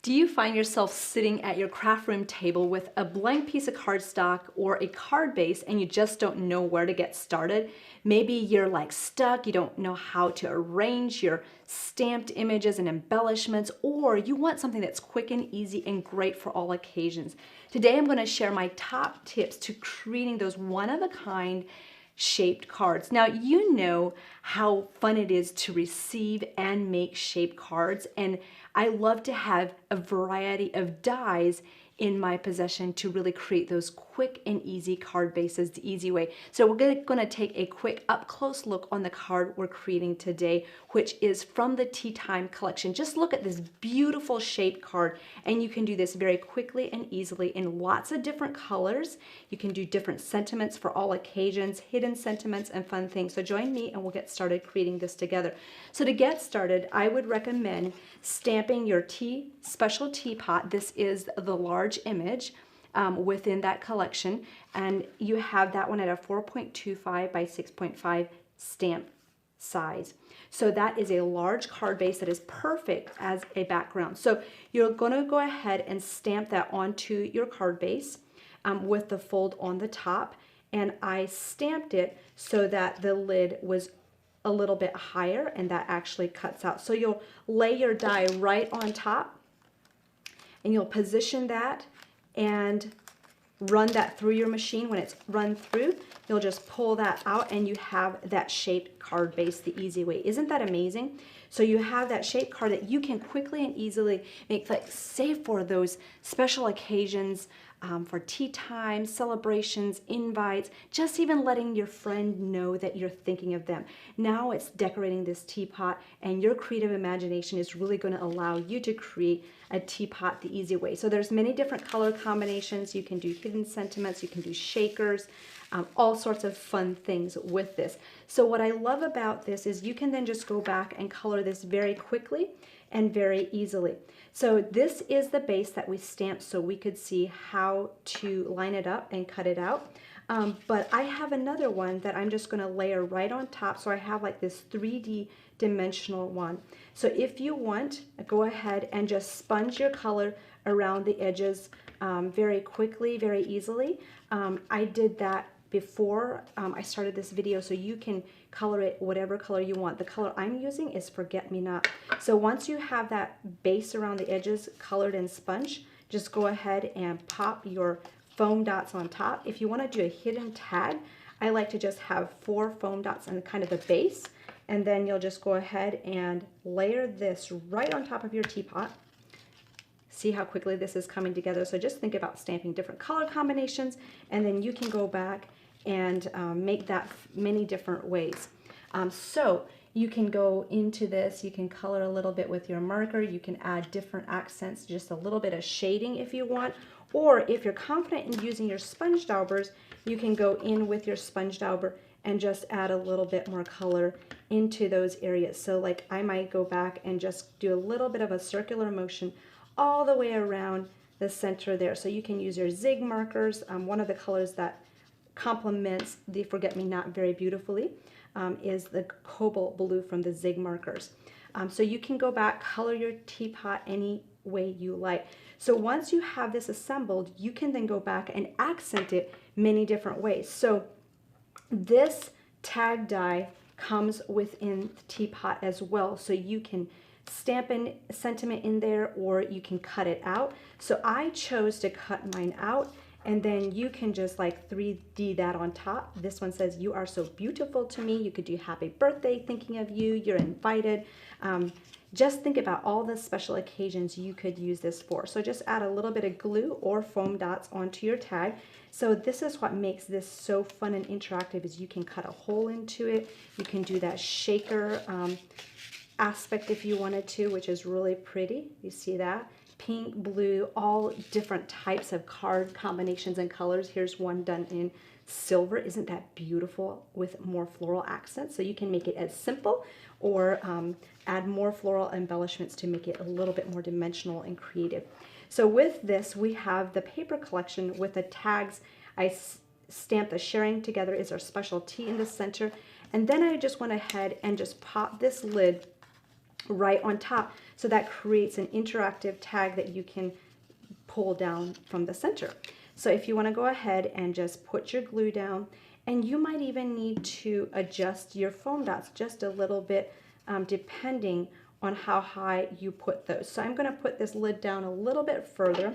Do you find yourself sitting at your craft room table with a blank piece of cardstock or a card base and you just don't know where to get started? Maybe you're like stuck, you don't know how to arrange your stamped images and embellishments, or you want something that's quick and easy and great for all occasions. Today I'm going to share my top tips to creating those one-of-a-kind shaped cards. Now, you know how fun it is to receive and make shaped cards, and I love to have a variety of dies in my possession to really create those quick and easy card bases the easy way. So we're going to take a quick up close look on the card we're creating today, which is from the Tea Time collection. Just look at this beautiful shaped card, and you can do this very quickly and easily in lots of different colors. You can do different sentiments for all occasions, hidden sentiments and fun things. So join me and we'll get started creating this together. So to get started, I would recommend stamping your special teapot. This is the large image within that collection, and you have that one at a 4.25 by 6.5 stamp size. So that is a large card base that is perfect as a background. So you're going to go ahead and stamp that onto your card base with the fold on the top, and I stamped it so that the lid was a little bit higher, and that actually cuts out. So you'll lay your die right on top, and you'll position that and run that through your machine. When it's run through, you'll just pull that out and you have that shaped card base the easy way. Isn't that amazing? So you have that shaped card that you can quickly and easily make, like, say for those special occasions, for tea time, celebrations, invites, just even letting your friend know that you're thinking of them. Now it's decorating this teapot, and your creative imagination is really going to allow you to create a teapot the easy way. So there's many different color combinations. You can do hidden sentiments, you can do shakers, all sorts of fun things with this. So what I love about this is you can then just go back and color this very quickly and very easily. So this is the base that we stamped so we could see how to line it up and cut it out. But I have another one that I'm just going to layer right on top. So I have like this 3D dimensional one. So if you want, go ahead and just sponge your color around the edges very quickly, very easily. I did that before I started this video, so you can color it whatever color you want. The color I'm using is Forget-Me-Not. So once you have that base around the edges colored and sponge, just go ahead and pop your foam dots on top. If you want to do a hidden tag, I like to just have 4 foam dots on kind of the base, and then you'll just go ahead and layer this right on top of your teapot. See how quickly this is coming together. So just think about stamping different color combinations, and then you can go back and make that many different ways. So you can go into this, you can color a little bit with your marker, you can add different accents, just a little bit of shading if you want, or if you're confident in using your sponge daubers, you can go in with your sponge dauber and just add a little bit more color into those areas. So like I might go back and just do a little bit of a circular motion all the way around the center there. So you can use your zig markers. One of the colors that complements the Forget-Me-Not very beautifully is the cobalt blue from the zig markers. So you can go back, color your teapot any way you like. So once you have this assembled, you can then go back and accent it many different ways. So this tag die comes within the teapot as well, so you can stamp in sentiment in there, or you can cut it out. So I chose to cut mine out, and then you can just like 3D that on top. This one says, "You are so beautiful to me." You could do happy birthday, thinking of you, you're invited. Just think about all the special occasions you could use this for. So just add a little bit of glue or foam dots onto your tag. So this is what makes this so fun and interactive, is you can cut a hole into it. You can do that shaker aspect if you wanted to, which is really pretty. You see that? Pink, blue, all different types of card combinations and colors. Here's one done in silver. Isn't that beautiful, with more floral accents? So you can make it as simple, or add more floral embellishments to make it a little bit more dimensional and creative. So with this, we have the paper collection with the tags. I stamped the sharing together is our special tea in the center. And then I just went ahead and just popped this lid right on top. So that creates an interactive tag that you can pull down from the center. So if you want to go ahead and just put your glue down, and you might even need to adjust your foam dots just a little bit depending on how high you put those. So I'm going to put this lid down a little bit further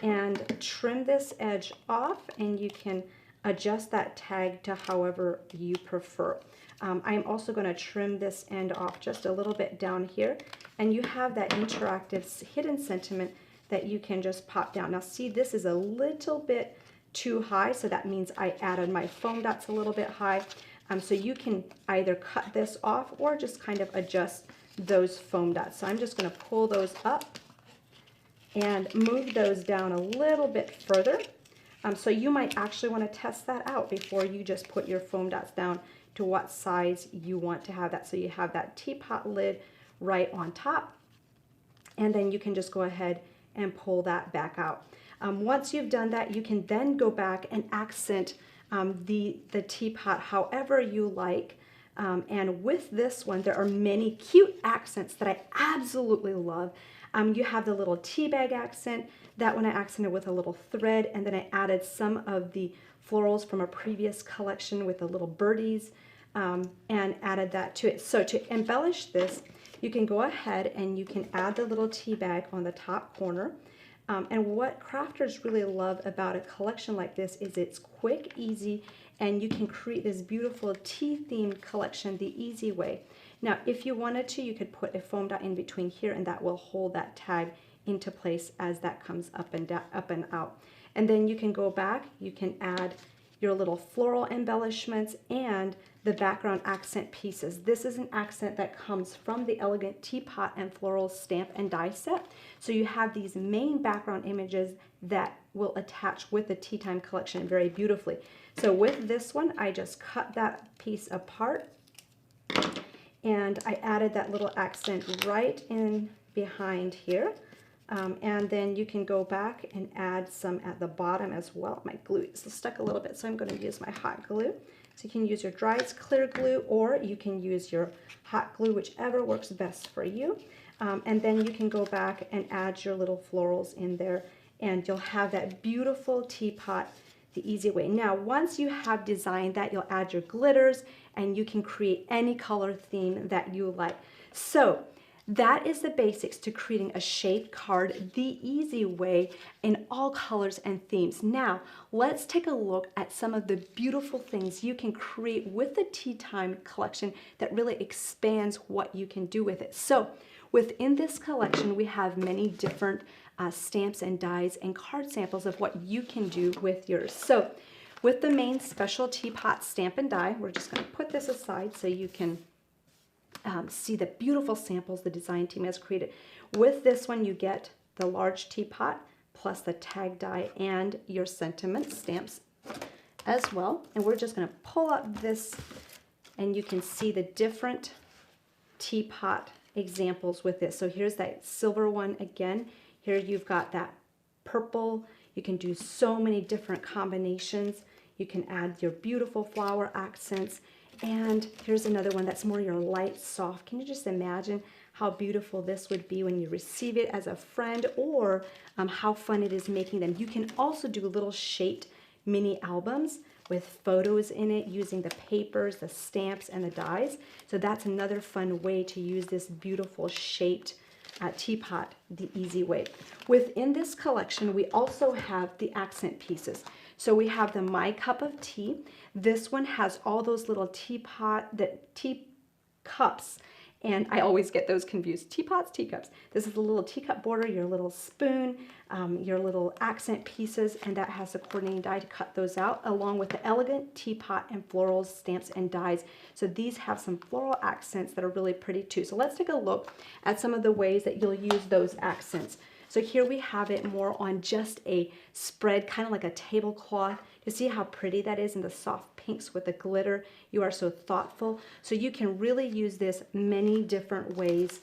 and trim this edge off, and you can adjust that tag to however you prefer. I'm also going to trim this end off just a little bit down here, and you have that interactive hidden sentiment that you can just pop down. Now see, this is a little bit too high, so that means I added my foam dots a little bit high. So you can either cut this off or just kind of adjust those foam dots. So I'm just going to pull those up and move those down a little bit further. So you might actually want to test that out before you just put your foam dots down to what size you want to have that. So you have that teapot lid right on top, and then you can just go ahead and pull that back out. Once you've done that, you can then go back and accent the teapot however you like. And with this one, there are many cute accents that I absolutely love. You have the little tea bag accent. That one I accented with a little thread, and then I added some of the florals from a previous collection with the little birdies and added that to it. So to embellish this, you can go ahead and you can add the little tea bag on the top corner. And what crafters really love about a collection like this is it's quick, easy, and you can create this beautiful tea-themed collection the easy way. Now, if you wanted to, you could put a foam dot in between here, and that will hold that tag into place as that comes up and down, up and out. And then you can go back, you can add your little floral embellishments and the background accent pieces. This is an accent that comes from the Elegant Teapot and Floral Stamp and Die set. So you have these main background images that will attach with the Tea Time collection very beautifully. So with this one, I just cut that piece apart and I added that little accent right in behind here. And then you can go back and add some at the bottom as well. My glue is stuck a little bit, so I'm going to use my hot glue. So you can use your dry clear glue, or you can use your hot glue, whichever works best for you. And then you can go back and add your little florals in there, and you'll have that beautiful teapot the easy way. Now, once you have designed that, you'll add your glitters, and you can create any color theme that you like. So that is the basics to creating a shaped card the easy way in all colors and themes. Now, let's take a look at some of the beautiful things you can create with the Tea Time collection that really expands what you can do with it. So, within this collection, we have many different stamps and dies and card samples of what you can do with yours. So, with the main special teapot stamp and die, we're just going to put this aside so you can see the beautiful samples the design team has created. With this one, you get the large teapot plus the tag die and your sentiment stamps as well. And we're just going to pull up this, and you can see the different teapot examples with this. So here's that silver one again. Here you've got that purple. You can do so many different combinations. You can add your beautiful flower accents. And here's another one that's more your light soft. Can you just imagine how beautiful this would be when you receive it as a friend, or how fun it is making them. You can also do little shaped mini albums with photos in it using the papers, the stamps, and the dies. So that's another fun way to use this beautiful shaped teapot the easy way. Within this collection, we also have the accent pieces. So we have the My Cup of Tea. This one has all those little teacups, and I always get those confused. Teapots, teacups. This is the little teacup border, your little spoon, your little accent pieces, and that has a coordinating die to cut those out, along with the Elegant Teapot and Florals, Stamps, and Dies. So these have some floral accents that are really pretty too. So let's take a look at some of the ways that you'll use those accents. So here we have it more on just a spread, kind of like a tablecloth. You see how pretty that is in the soft pinks with the glitter. You are so thoughtful. So you can really use this many different ways.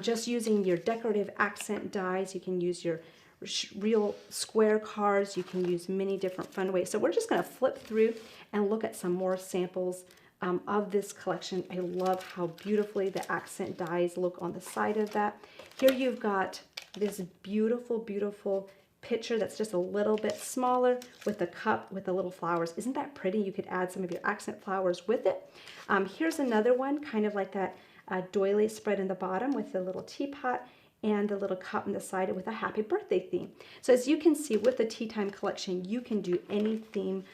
Just using your decorative accent dies, you can use your real square cards, you can use many different fun ways. So we're just going to flip through and look at some more samples of this collection. I love how beautifully the accent dies look on the side of that. Here you've got this beautiful, beautiful picture that's just a little bit smaller with a cup with the little flowers. Isn't that pretty? You could add some of your accent flowers with it. Here's another one, kind of like that doily spread in the bottom with the little teapot and the little cup on the side with a happy birthday theme. So as you can see with the Tea Time collection, you can do any theme,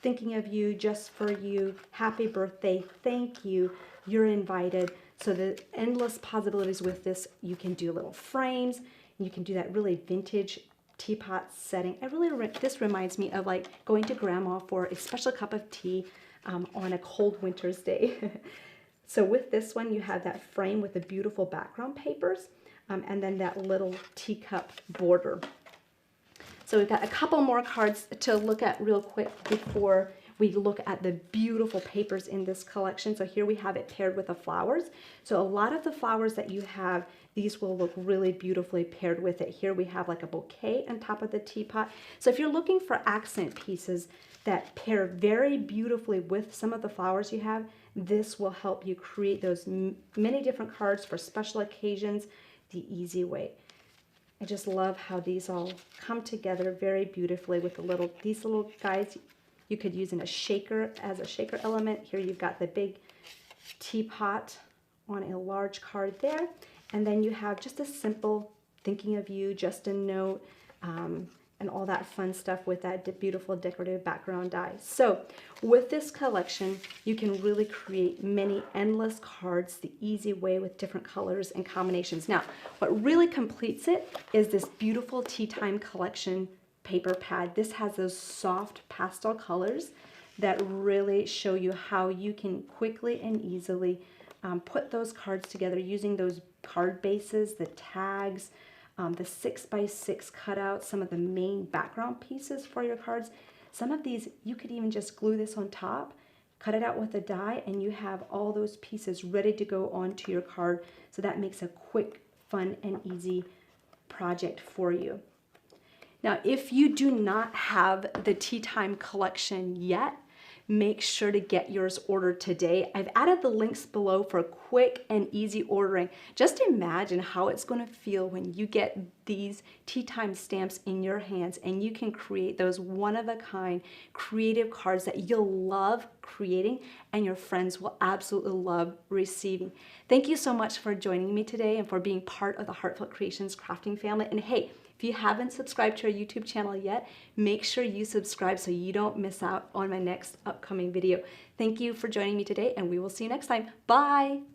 thinking of you, just for you, happy birthday, thank you, you're invited. So the endless possibilities with this. You can do little frames, you can do that really vintage teapot setting. This reminds me of like going to grandma for a special cup of tea on a cold winter's day. So with this one, you have that frame with the beautiful background papers and then that little teacup border. So we've got a couple more cards to look at real quick before we look at the beautiful papers in this collection. So here we have it paired with the flowers. So a lot of the flowers that you have, these will look really beautifully paired with it. Here we have like a bouquet on top of the teapot. So if you're looking for accent pieces that pair very beautifully with some of the flowers you have, this will help you create those many different cards for special occasions the easy way. I just love how these all come together very beautifully with these little guys. You could use in a shaker as a shaker element. Here you've got the big teapot on a large card there. And then you have just a simple thinking of you, just a note, and all that fun stuff with that beautiful decorative background die. So with this collection, you can really create many endless cards the easy way with different colors and combinations. Now, what really completes it is this beautiful Tea Time collection paper pad. This has those soft pastel colors that really show you how you can quickly and easily put those cards together using those card bases, the tags, the 6x6 cutouts, some of the main background pieces for your cards. Some of these, you could even just glue this on top, cut it out with a die, and you have all those pieces ready to go onto your card. So that makes a quick, fun, and easy project for you. Now, if you do not have the Tea Time collection yet, make sure to get yours ordered today. I've added the links below for quick and easy ordering. Just imagine how it's going to feel when you get these Tea Time stamps in your hands and you can create those one-of-a-kind creative cards that you'll love creating and your friends will absolutely love receiving. Thank you so much for joining me today and for being part of the Heartfelt Creations crafting family. And hey, if you haven't subscribed to our YouTube channel yet, make sure you subscribe so you don't miss out on my next upcoming video. Thank you for joining me today, and we will see you next time. Bye!